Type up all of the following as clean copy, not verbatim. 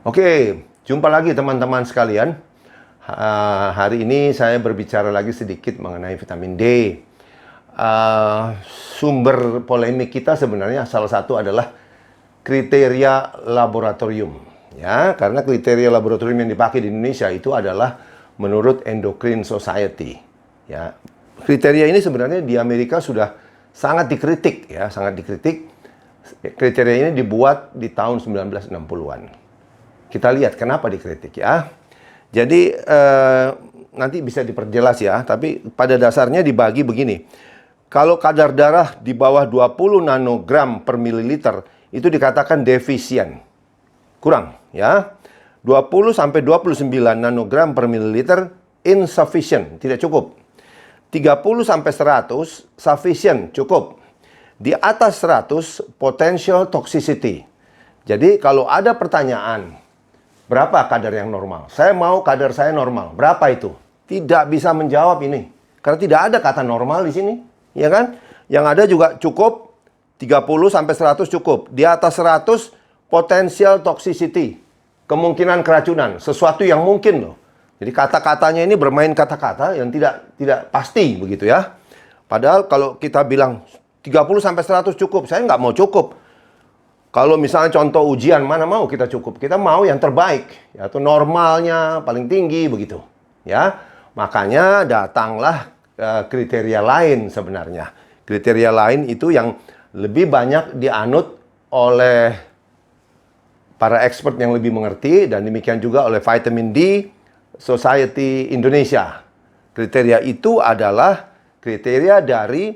Oke, jumpa lagi teman-teman sekalian. Hari ini saya berbicara lagi sedikit mengenai vitamin D. Sumber polemik kita sebenarnya salah satu adalah kriteria laboratorium. Ya, karena kriteria laboratorium yang dipakai di Indonesia itu adalah menurut Endocrine Society. Ya, kriteria ini sebenarnya di Amerika sudah sangat dikritik, ya, sangat dikritik. Kriteria ini dibuat di tahun 1960-an. Kita lihat kenapa dikritik ya. Jadi nanti bisa diperjelas ya, tapi pada dasarnya dibagi begini. Kalau kadar darah di bawah 20 nanogram per mililiter itu dikatakan defisien. Kurang ya. 20 sampai 29 nanogram per mililiter insufficient, tidak cukup. 30 sampai 100 sufficient, cukup. Di atas 100 potential toxicity. Jadi kalau ada pertanyaan, berapa kadar yang normal? Saya mau kadar saya normal. Berapa itu? Tidak bisa menjawab ini. Karena tidak ada kata normal di sini. Ya kan? Yang ada juga cukup 30 sampai 100 cukup. Di atas 100 potential toxicity. Kemungkinan keracunan. Sesuatu yang mungkin loh. Jadi kata-katanya ini bermain kata-kata yang tidak pasti begitu ya. Padahal kalau kita bilang 30 sampai 100 cukup, saya nggak mau cukup. Kalau misalnya contoh ujian, mana mau kita cukup? Kita mau yang terbaik, yaitu normalnya paling tinggi begitu. Ya, makanya datanglah kriteria lain sebenarnya. Kriteria lain itu yang lebih banyak dianut oleh para expert yang lebih mengerti dan demikian juga oleh Vitamin D Society Indonesia. Kriteria itu adalah kriteria dari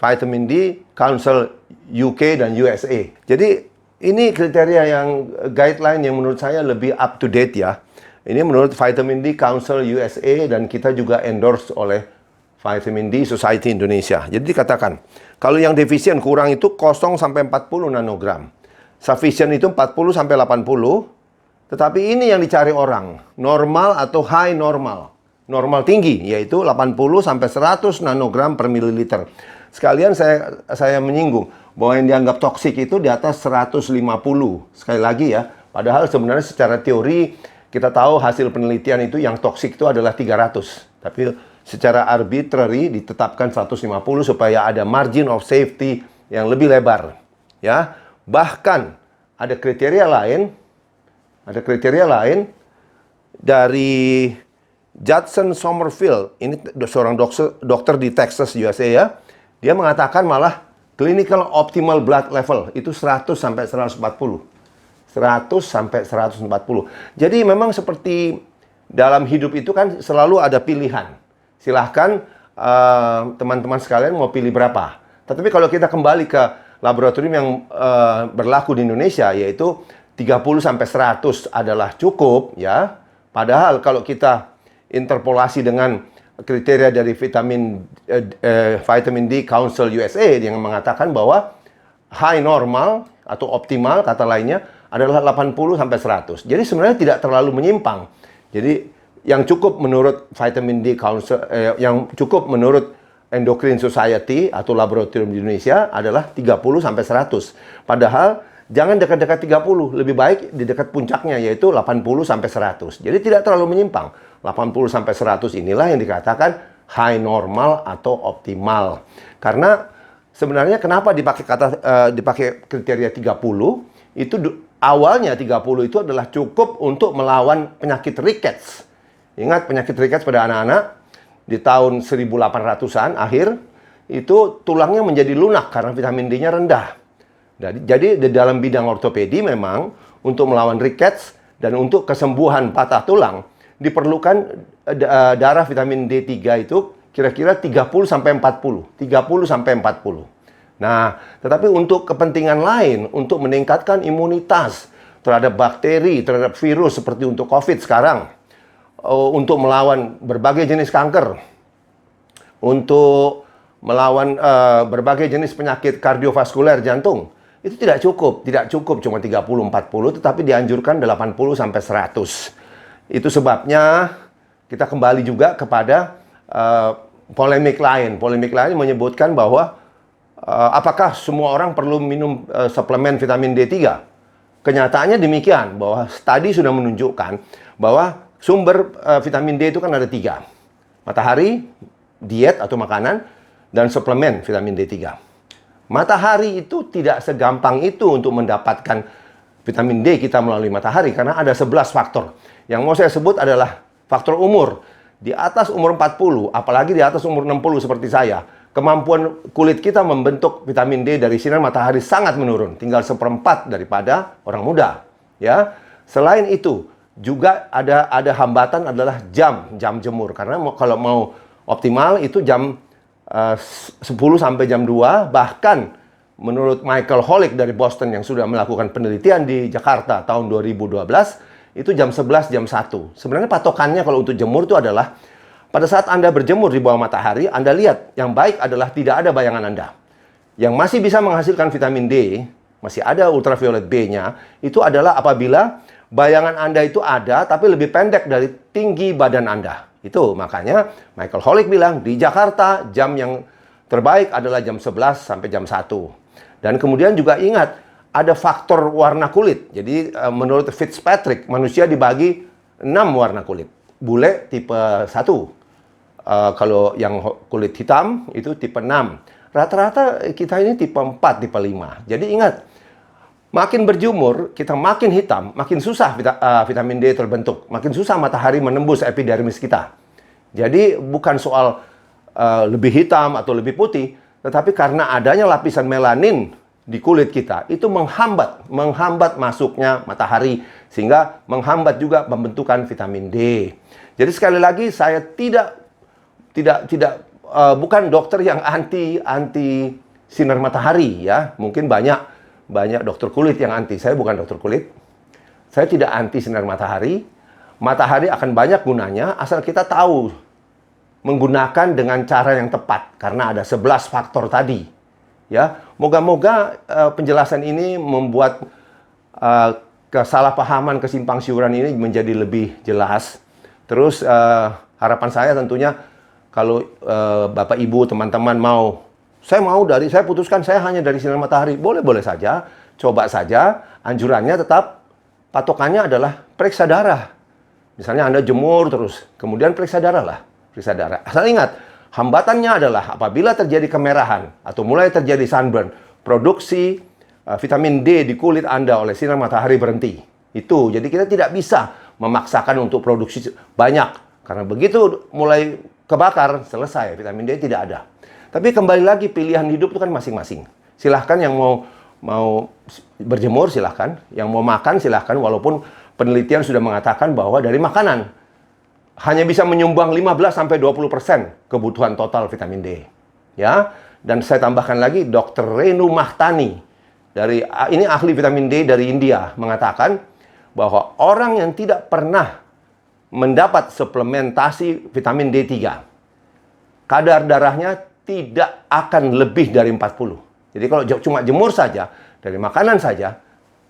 Vitamin D Council UK dan USA. Jadi ini kriteria yang guideline yang menurut saya lebih up to date ya. Ini menurut Vitamin D Council USA dan kita juga endorse oleh Vitamin D Society Indonesia. Jadi dikatakan kalau yang defisien kurang itu 0 sampai 40 nanogram. Sufficient itu 40 sampai 80. Tetapi ini yang dicari orang, normal atau high normal. Normal tinggi yaitu 80 sampai 100 nanogram per mililiter. Sekalian saya menyinggung bahwa yang dianggap toksik itu di atas 150. Sekali lagi ya, padahal sebenarnya secara teori kita tahu hasil penelitian itu yang toksik itu adalah 300. Tapi secara arbitrary ditetapkan 150 supaya ada margin of safety yang lebih lebar. Ya, bahkan ada kriteria lain dari Judson Somerville, ini seorang dokter di Texas, USA ya. Dia mengatakan malah clinical optimal blood level itu 100 sampai 140. 100 sampai 140. Jadi memang seperti dalam hidup itu kan selalu ada pilihan. Silahkan teman-teman sekalian mau pilih berapa. Tetapi kalau kita kembali ke laboratorium yang berlaku di Indonesia yaitu 30 sampai 100 adalah cukup ya. Padahal kalau kita interpolasi dengan kriteria dari Vitamin D Council USA yang mengatakan bahwa high normal atau optimal kata lainnya adalah 80 sampai 100. Jadi sebenarnya tidak terlalu menyimpang. Jadi yang cukup menurut Vitamin D Council yang cukup menurut Endocrine Society atau laboratorium di Indonesia adalah 30 sampai 100. Padahal jangan dekat-dekat 30, lebih baik di dekat puncaknya yaitu 80 sampai 100. Jadi tidak terlalu menyimpang. 80 sampai 100 inilah yang dikatakan high normal atau optimal. Karena sebenarnya kenapa dipakai kriteria 30? Itu awalnya 30 itu adalah cukup untuk melawan penyakit rickets. Ingat penyakit rickets pada anak-anak di tahun 1800-an akhir itu tulangnya menjadi lunak karena vitamin D-nya rendah. Jadi di dalam bidang ortopedi memang untuk melawan rickets dan untuk kesembuhan patah tulang diperlukan darah vitamin D3 itu kira-kira 30 sampai 40. 30 sampai 40. Nah, tetapi untuk kepentingan lain, untuk meningkatkan imunitas terhadap bakteri, terhadap virus seperti untuk COVID sekarang, untuk melawan berbagai jenis kanker, untuk melawan berbagai jenis penyakit kardiovaskuler jantung, itu tidak cukup cuma 30-40, tetapi dianjurkan 80 sampai 100. Itu sebabnya kita kembali juga kepada polemik lain. Polemik lain menyebutkan bahwa apakah semua orang perlu minum suplemen vitamin D3? kenyataannya demikian, bahwa studi sudah menunjukkan bahwa sumber vitamin D itu kan ada 3. Matahari, diet atau makanan, dan suplemen vitamin D3. Matahari itu tidak segampang itu untuk mendapatkan vitamin D kita melalui matahari, karena ada 11 faktor. Yang mau saya sebut adalah faktor umur. Di atas umur 40, apalagi di atas umur 60 seperti saya, kemampuan kulit kita membentuk vitamin D dari sinar matahari sangat menurun, tinggal 1/4 daripada orang muda. Ya, selain itu juga ada hambatan adalah jam jemur, karena kalau mau optimal itu jam 10 sampai jam 2, bahkan menurut Michael Holick dari Boston yang sudah melakukan penelitian di Jakarta tahun 2012, itu jam 11, jam 1. Sebenarnya patokannya kalau untuk jemur itu adalah pada saat Anda berjemur di bawah matahari, Anda lihat yang baik adalah tidak ada bayangan Anda. Yang masih bisa menghasilkan vitamin D, masih ada ultraviolet B-nya, itu adalah apabila bayangan Anda itu ada tapi lebih pendek dari tinggi badan Anda. Itu makanya Michael Holick bilang di Jakarta jam yang terbaik adalah jam 11 sampai jam 1. Dan kemudian juga ingat, ada faktor warna kulit. Jadi menurut Fitzpatrick, manusia dibagi 6 warna kulit. Bule tipe 1. Kalau yang kulit hitam itu tipe 6. Rata-rata kita ini tipe 4, tipe 5. Jadi ingat, makin berjemur, kita makin hitam, makin susah vitamin D terbentuk. Makin susah matahari menembus epidermis kita. Jadi bukan soal lebih hitam atau lebih putih, tetapi karena adanya lapisan melanin di kulit kita, itu menghambat masuknya matahari, sehingga menghambat juga pembentukan vitamin D. Jadi sekali lagi, saya bukan dokter yang anti sinar matahari ya. Mungkin banyak dokter kulit yang anti. Saya bukan dokter kulit. Saya tidak anti sinar matahari. Matahari akan banyak gunanya asal kita tahu menggunakan dengan cara yang tepat, karena ada 11 faktor tadi. Ya, moga-moga penjelasan ini membuat kesalahpahaman, kesimpangsiuran ini menjadi lebih jelas. Terus harapan saya tentunya kalau Bapak Ibu teman-teman saya putuskan saya hanya dari sinar matahari, boleh saja, coba saja. Anjurannya tetap patokannya adalah periksa darah. Misalnya Anda jemur terus, kemudian periksa darah. Asal ingat, hambatannya adalah apabila terjadi kemerahan atau mulai terjadi sunburn, produksi vitamin D di kulit Anda oleh sinar matahari berhenti. Itu, jadi kita tidak bisa memaksakan untuk produksi banyak. Karena begitu mulai kebakar, selesai, vitamin D tidak ada. Tapi kembali lagi, pilihan hidup itu kan masing-masing. Silahkan yang mau berjemur, silahkan. Yang mau makan, silahkan. Walaupun penelitian sudah mengatakan bahwa dari makanan hanya bisa menyumbang 15-20% kebutuhan total vitamin D. Ya, dan saya tambahkan lagi, Dr. Renu Mahtani ini ahli vitamin D dari India mengatakan bahwa orang yang tidak pernah mendapat suplementasi vitamin D3, kadar darahnya tidak akan lebih dari 40. Jadi kalau cuma jemur saja, dari makanan saja,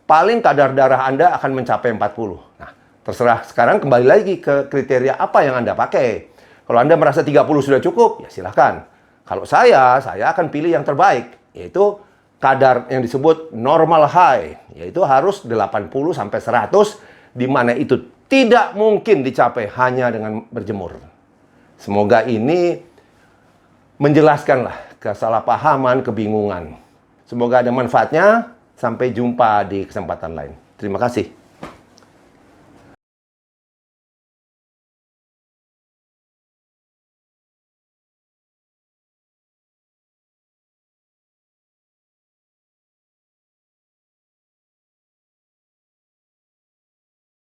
paling kadar darah Anda akan mencapai 40. Nah, terserah sekarang kembali lagi ke kriteria apa yang Anda pakai. Kalau Anda merasa 30 sudah cukup, ya silahkan. Kalau saya akan pilih yang terbaik, yaitu kadar yang disebut normal high, yaitu harus 80 sampai 100, di mana itu tidak mungkin dicapai hanya dengan berjemur. Semoga ini menjelaskanlah kesalahpahaman, kebingungan. Semoga ada manfaatnya. Sampai jumpa di kesempatan lain. Terima kasih.